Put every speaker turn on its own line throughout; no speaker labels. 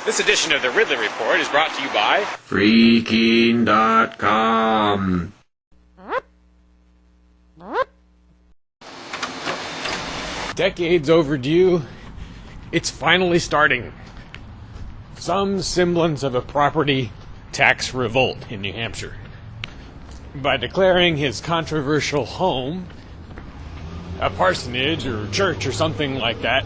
This edition of the Ridley Report is brought to you by
Freaking.com.
Decades overdue, it's finally starting. Some semblance of a property tax revolt in New Hampshire. By declaring his controversial home a parsonage or church or something like that,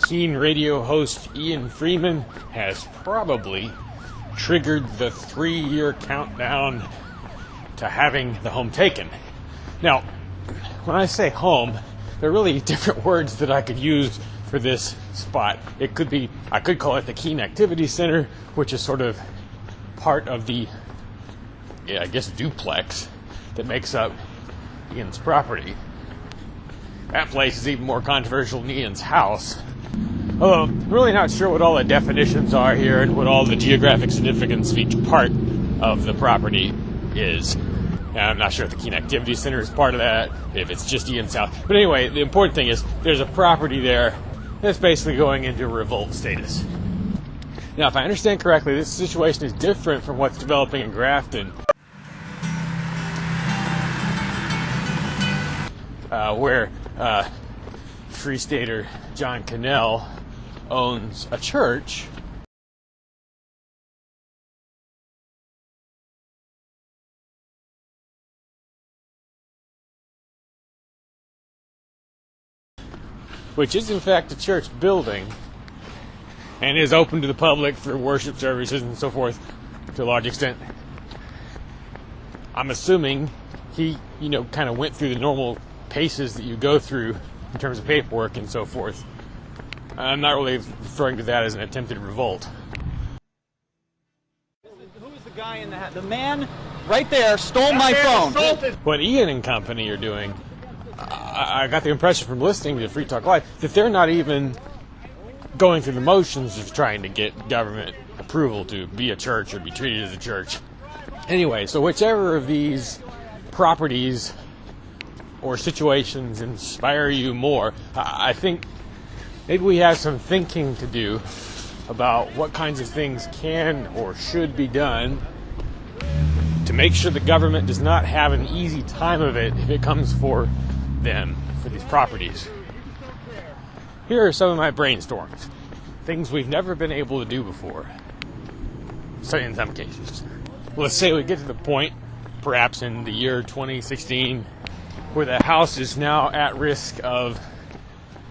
keen radio host Ian Freeman has probably triggered the 3-year countdown to having the home taken. Now, when I say home, there are really different words that I could use for this spot. I could call it the Keene Activity Center, which is sort of part of the, duplex that makes up Ian's property. That place is even more controversial than Ian's house. Although, I'm really not sure what all the definitions are here and what all the geographic significance of each part of the property is. And I'm not sure if the Keene Activity Center is part of that, if it's just Ian's house. But anyway, the important thing is there's a property there that's basically going into revolt status. Now, if I understand correctly, this situation is different from what's developing in Grafton, where Free Stater John Cannell owns a church which is in fact a church building and is open to the public for worship services and so forth to a large extent. I'm assuming he, kind of went through the normal paces that you go through in terms of paperwork and so forth. I'm not really referring to that as an attempted revolt.
Who is the guy in the hat? The man right there stole my phone.
What Ian and company are doing, I got the impression from listening to Free Talk Live that they're not even going through the motions of trying to get government approval to be a church or be treated as a church. Anyway, so whichever of these properties or situations inspire you more, I think maybe we have some thinking to do about what kinds of things can or should be done to make sure the government does not have an easy time of it if it comes for them, for these properties. Here are some of my brainstorms. Things we've never been able to do before. So in some cases. Let's say we get to the point, perhaps in the year 2016, where the house is now at risk of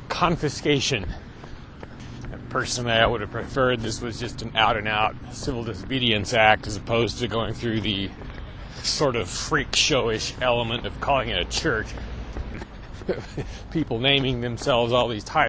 confiscation. And personally, I would have preferred this was just an out-and-out civil disobedience act as opposed to going through the sort of freak showish element of calling it a church. People naming themselves all these titles.